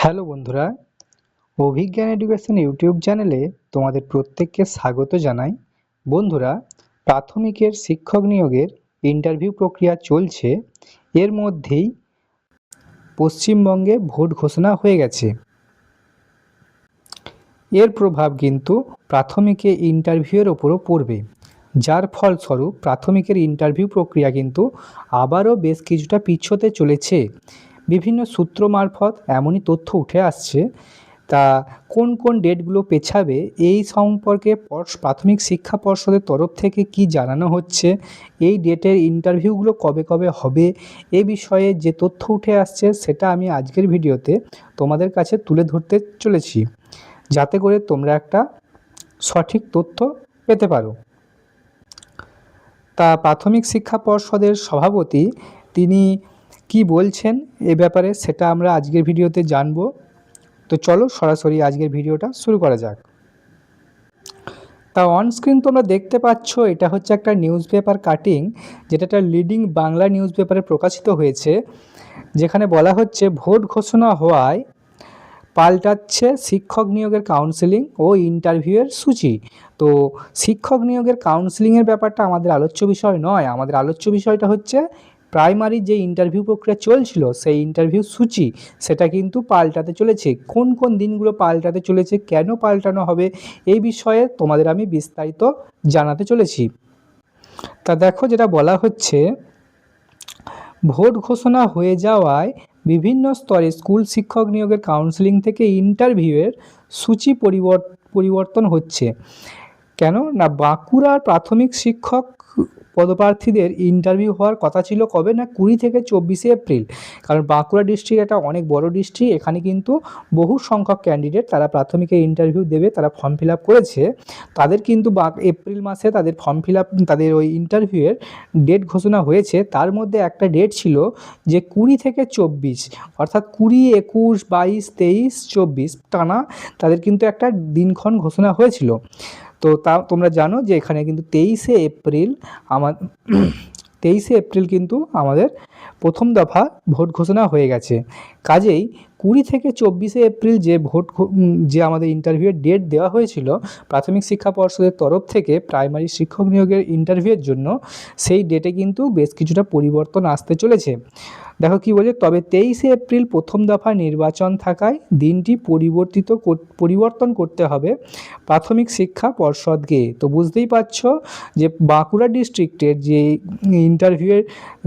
Hello বন্ধুরা, অভিজ্ঞান education YouTube চ্যানেলে তোমাদের প্রত্যেককে স্বাগত জানাই। বন্ধুরা, প্রাথমিকের শিক্ষক নিয়োগের ইন্টারভিউ প্রক্রিয়া চলছে। এর মধ্যেই পশ্চিমবঙ্গে ভোট ঘোষণা হয়ে গেছে। এর প্রভাব কিন্তু প্রাথমিকে ইন্টারভিউয়ের ওপরও পড়বে, যার ফলস্বরূপ প্রাথমিকের ইন্টারভিউ প্রক্রিয়া কিন্তু আবারও বেশ কিছুটা পিছোতে চলেছে। বিভিন্ন সূত্র মারফত এমনই তথ্য উঠে আসছে। তা কোন কোন ডেটগুলো পেছাবে এই সম্পর্কে প্রাথমিক শিক্ষা পর্ষদের তরফ থেকে কি জানানো হচ্ছে, এই ডেটের ইন্টারভিউগুলো কবে কবে হবে, এ বিষয়ে যে তথ্য উঠে আসছে সেটা আমি আজকের ভিডিওতে তোমাদের কাছে তুলে ধরতে চলেছি, যাতে করে তোমরা একটা সঠিক তথ্য পেতে পারো। তা প্রাথমিক শিক্ষা পর্ষদের সভাপতি তিনি কি বলছেন এ ব্যাপারে সেটা আমরা আজকের ভিডিওতে জানবো। তো চলো সরাসরি আজকের ভিডিওটা শুরু করা যাক। তা অন স্ক্রিন তোমরা দেখতে পাচ্ছ, এটা হচ্ছে একটা নিউজ পেপার কাটিং, যেটা একটা লিডিং বাংলা নিউজ পেপারে প্রকাশিত হয়েছে, যেখানে বলা হচ্ছে ভোট ঘোষণা হওয়ায় পাল্টাচ্ছে শিক্ষক নিয়োগের কাউন্সেলিং ও ইন্টারভিউয়ের সূচি। তো শিক্ষক নিয়োগের কাউন্সেলিংয়ের ব্যাপারটা আমাদের আলোচ্য বিষয় নয়, আমাদের আলোচ্য বিষয়টা হচ্ছে প্রাইমারি যে ইন্টারভিউ প্রক্রিয়া চলছিল সেই ইন্টারভিউ সূচি, সেটা কিন্তু পাল্টাতে চলেছে। কোন কোন দিনগুলো পাল্টাতে চলেছে, কেন পাল্টানো হবে, এই বিষয়ে তোমাদের আমি বিস্তারিত জানাতে চলেছি। তা দেখো, যেটা বলা হচ্ছে, ভোট ঘোষণা হয়ে যাওয়ায় বিভিন্ন স্তরে স্কুল শিক্ষক নিয়োগের কাউন্সেলিং থেকে ইন্টারভিউয়ের সূচি পরিবর্তন হচ্ছে। কেন না, বাঁকুড়ার প্রাথমিক শিক্ষক পদপ্রার্থীদের ইন্টারভিউ হওয়ার কথা ছিল কবে না, 20 থেকে 24 এপ্রিল। কারণ বাঁকুড়া ডিস্ট্রিক্ট একটা অনেক বড় ডিস্ট্রিক্ট, এখানে কিন্তু বহু সংখ্যক ক্যান্ডিডেট তারা প্রাথমিকের ইন্টারভিউ দেবে, তারা ফর্ম ফিল আপ করেছে। তাদের কিন্তু এপ্রিল মাসে তাদের ফর্ম ফিল আপ, তাদের ওই ইন্টারভিউয়ের ডেট ঘোষণা হয়েছে। তার মধ্যে একটা ডেট ছিল যে 20 থেকে 24, অর্থাৎ 20, 21, 22, 23, 24 টানা তাদের কিন্তু একটা দিনক্ষণ ঘোষণা হয়েছিল। তো তা তোমরা জানো যে এখানে কিন্তু 23শে এপ্রিল কিন্তু আমাদের প্রথম দফা ভোট ঘোষণা হয়ে গেছে। কাজেই 20 থেকে 24শে এপ্রিল যে আমাদের ইন্টারভিউয়ের ডেট দেওয়া হয়েছিল প্রাথমিক শিক্ষা পর্ষদের তরফ থেকে প্রাইমারি শিক্ষক নিয়োগের ইন্টারভিউয়ের জন্য, সেই ডেটে কিন্তু বেশ কিছুটা পরিবর্তন আসতে চলেছে। দেখো কি বলে, তবে 23শে এপ্রিল প্রথম দফা নির্বাচন থাকায় দিনটি পরিবর্তন করতে হবে প্রাথমিক শিক্ষা পর্ষদকে। তো বুঝতেই পারছো যে বাঁকুড়া ডিস্ট্রিক্টের যে ইন্টারভিউয়ের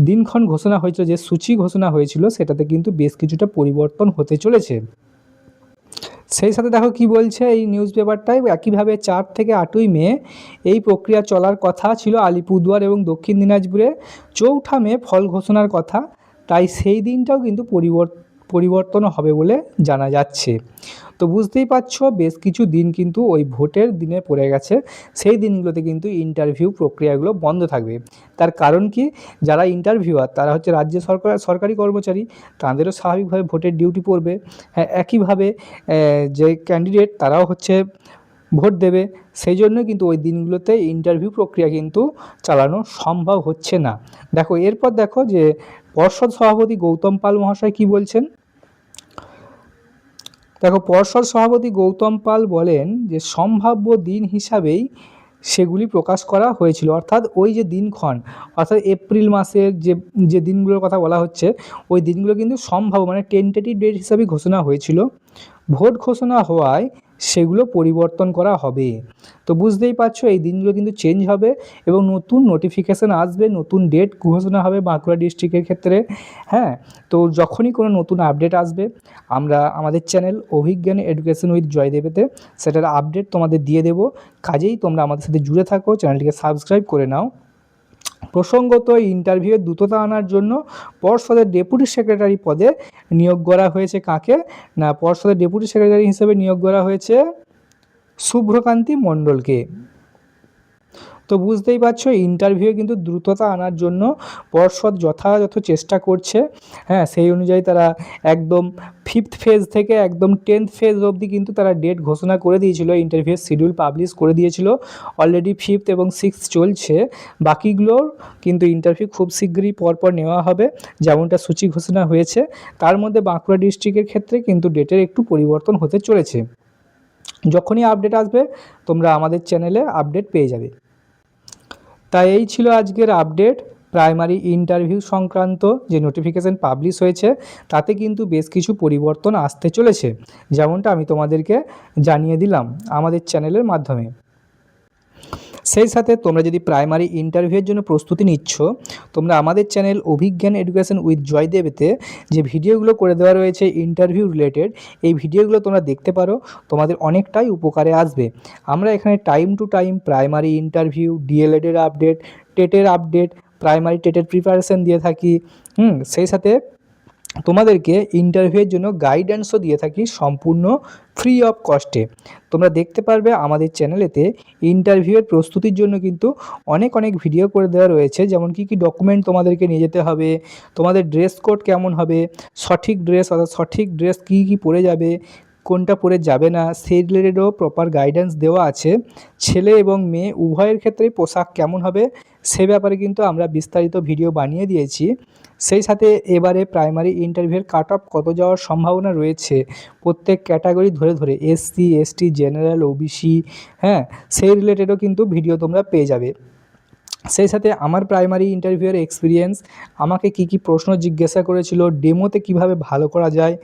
দিনক্ষণ ঘোষণা হয়েছিল, যে সূচি ঘোষণা হয়েছিল, সেটাতে কিন্তু বেশ কিছুটা পরিবর্তন হতে চলেছে। সেই সাথে দেখো কি বলছে এই নিউজ পেপারটায়, একইভাবে 4 থেকে 8ই মে এই প্রক্রিয়া চলার কথা ছিল আলিপুরদুয়ার এবং দক্ষিণ দিনাজপুরে। 4ঠা মে ফল ঘোষণার কথা, তাই সেই দিনটাও কিন্তু পরিবর্তন হবে বলে জানা যাচ্ছে। তো বুঝতেই পারছো বেশ কিছু দিন কিন্তু ওই ভোটের দিনে পড়ে গেছে, সেই দিনগুলোতে কিন্তু ইন্টারভিউ প্রক্রিয়াগুলো বন্ধ থাকবে। তার কারণ কি, যারা ইন্টারভিউয়ার তারা হচ্ছে রাজ্য সরকারি কর্মচারী, তাদেরও স্বাভাবিকভাবে ভোটের ডিউটি পড়বে। হ্যাঁ, একইভাবে যে ক্যান্ডিডেট তারাও হচ্ছে ভোট দেবে, সেই জন্য কিন্তু ওই দিনগুলোতে ইন্টারভিউ প্রক্রিয়া কিন্তু চালানো সম্ভব হচ্ছে না। দেখো এরপর দেখো যে পর্ষদ সভাপতি গৌতম পাল মহাশয় কি বলছেন। দেখো, পর্ষদ সভাপতি গৌতম পাল বলেন যে সম্ভাব্য দিন হিসাবেই সেগুলি প্রকাশ করা হয়েছিল, অর্থাৎ ওই যে দিনক্ষণ, অর্থাৎ এপ্রিল মাসের যে দিনগুলোর কথা বলা হচ্ছে, ওই দিনগুলো কিন্তু সম্ভাব্য মানে টেন্টেটিভ ডেট হিসাবে ঘোষণা হয়েছিল। ভোট ঘোষণা হওয়ায় সেগুলো পরিবর্তন করা হবে। তো বুঝতেই পারছো এই দিনগুলো কিন্তু চেঞ্জ হবে এবং নতুন নোটিফিকেশান আসবে, নতুন ডেট ঘোষণা হবে বাঁকুড়া ডিস্ট্রিক্টের ক্ষেত্রে। হ্যাঁ, তো যখনই কোনো নতুন আপডেট আসবে আমরা আমাদের চ্যানেল অভিজ্ঞান এডুকেশন উইথ জয়দেবেতে সেটার আপডেট তোমাদের দিয়ে দেব। কাজেই তোমরা আমাদের সাথে জুড়ে থাকো, চ্যানেলটিকে সাবস্ক্রাইব করে নাও। প্রসঙ্গত ইন্টারভিউয়ে দ্রুততা আনার জন্য পর্ষদের ডেপুটি সেক্রেটারি পদে নিয়োগ করা হয়েছে কাকে না, পর্ষদের ডেপুটি সেক্রেটারি হিসেবে নিয়োগ করা হয়েছে শুভ্রকান্তি মণ্ডলকে। তো বুঝতেই পারছো ইন্টারভিউ কিন্তু দ্রুততা আনার জন্য পর্ষদ যথাযথ চেষ্টা করছে। হ্যাঁ, সেই অনুযায়ী তারা একদম 5th ফেজ থেকে একদম 10th ফেজ অবধি কিন্তু তারা ডেট ঘোষণা করে দিয়েছিল, ইন্টারভিউয়ের শিডিউল পাবলিশ করে দিয়েছিল। অলরেডি 5th এবং 6th চলছে, বাকিগুলোর কিন্তু ইন্টারভিউ খুব শীঘ্রই পরপর নেওয়া হবে যেমনটা সূচি ঘোষণা হয়েছে। তার মধ্যে বাঁকুড়া ডিস্ট্রিক্টের ক্ষেত্রে কিন্তু ডেটের একটু পরিবর্তন হতে চলেছে। যখনই আপডেট আসবে তোমরা আমাদের চ্যানেলে আপডেট পেয়ে যাবে। তাই এই ছিল আজকের আপডেট। প্রাইমারি ইন্টারভিউ সংক্রান্ত যে নোটিফিকেশান পাবলিশ হয়েছে তাতে কিন্তু বেশ কিছু পরিবর্তন আসতে চলেছে, যেমনটা আমি তোমাদেরকে জানিয়ে দিলাম আমাদের চ্যানেলের মাধ্যমে। সেই সাথে তোমরা যদি প্রাইমারি ইন্টারভিউয়ের জন্য প্রস্তুতি নিচ্ছ, তোমরা আমাদের চ্যানেল অভিজ্ঞান এডুকেশন উইথ জয়দেবেতে যে ভিডিওগুলো করে দেওয়া রয়েছে ইন্টারভিউ রিলেটেড, এই ভিডিওগুলো তোমরা দেখতে পারো, তোমাদের অনেকটাই উপকারে আসবে। আমরা এখানে time to time primary interview, ডিএলএডের আপডেট, টেটের আপডেট, প্রাইমারি টেটের প্রিপারেশন দিয়ে থাকি। সেই সাথে তোমাদেরকে ইন্টারভিউয়ের জন্য গাইডেন্সও দিয়ে থাকি সম্পূর্ণ ফ্রি অফ কস্টে। তোমরা দেখতে পারবে আমাদের চ্যানেলেতে ইন্টারভিউয়ের প্রস্তুতির জন্য কিন্তু অনেক ভিডিও করে দেওয়া রয়েছে, যেমন কী ডকুমেন্ট তোমাদেরকে নিয়ে যেতে হবে, তোমাদের ড্রেস কোড কেমন হবে, সঠিক ড্রেস অর্থাৎ সঠিক ড্রেস কী পরে যাবে, কোনটা পরে যাবে না, সেই রিলেটেডও প্রপার গাইডেন্স দেওয়া আছে। ছেলে এবং মেয়ে উভয়ের ক্ষেত্রেই পোশাক কেমন হবে সে ব্যাপারে কিন্তু আমরা বিস্তারিত ভিডিও বানিয়ে দিয়েছি। সেই সাথে এবারে প্রাইমারি ইন্টারভিউয়ের কাট অফ কত যাওয়ার সম্ভাবনা রয়েছে প্রত্যেক ক্যাটাগরি ধরে এসসি, এসটি, জেনারেল, ওবিসি, হ্যাঁ, সেই রিলেটেডও কিন্তু ভিডিও তোমরা পেয়ে যাবে। সেই সাথে আমার প্রাইমারি ইন্টারভিউয়ের এক্সপিরিয়েন্স, আমাকে কি প্রশ্ন জিজ্ঞাসা করেছিল, ডেমোতে কিভাবে ভালো করা যায়,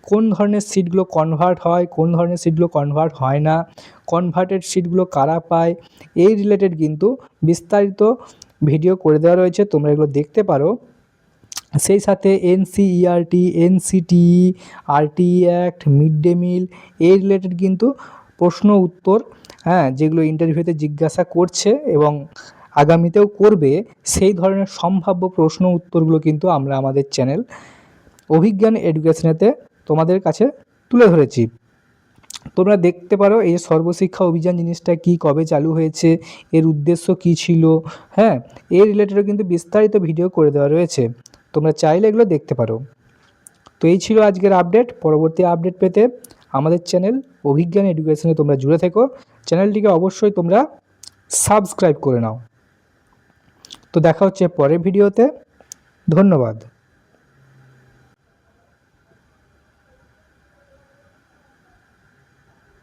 কোন ধরনের সিটগুলো কনভার্ট হয়, কোন ধরনের সিটগুলো কনভার্ট হয় না, কনভার্টেড সিটগুলো কারা পায়, এই রিলেটেড কিন্তু বিস্তারিত ভিডিও করে দেওয়া রয়েছে, তোমরা এগুলো দেখতে পারো। সেই সাথে NCERT, NCTE, RTE act, mid day meal, এই রিলেটেড কিন্তু প্রশ্ন উত্তর, হ্যাঁ, যেগুলো ইন্টারভিউতে জিজ্ঞাসা করছে এবং আগামীতেও করবে, সেই ধরনের সম্ভাব্য প্রশ্ন উত্তরগুলো কিন্তু আমরা আমাদের চ্যানেল অভিজ্ঞান এডুকেশনেতে তোমাদের কাছে তুলে ধরেছি। তোমরা দেখতে পারো এই সর্বশিক্ষা অভিযান জিনিসটা কি, কবে চালু হয়েছে, এর উদ্দেশ্য কি ছিল, হ্যাঁ, এর রিলেটেডও কিন্তু বিস্তারিত ভিডিও করে দেওয়া রয়েছে, তোমরা চাইলে এগুলো দেখতে পারো। তো এই ছিল আজকের আপডেট। পরবর্তী আপডেট পেতে আমাদের চ্যানেল অভিজ্ঞান এডুকেশনে তোমরা জুড়ে থেকো, চ্যানেলটিকে অবশ্যই তোমরা সাবস্ক্রাইব করে নাও। তো দেখা হচ্ছে পরের ভিডিওতে, ধন্যবাদ।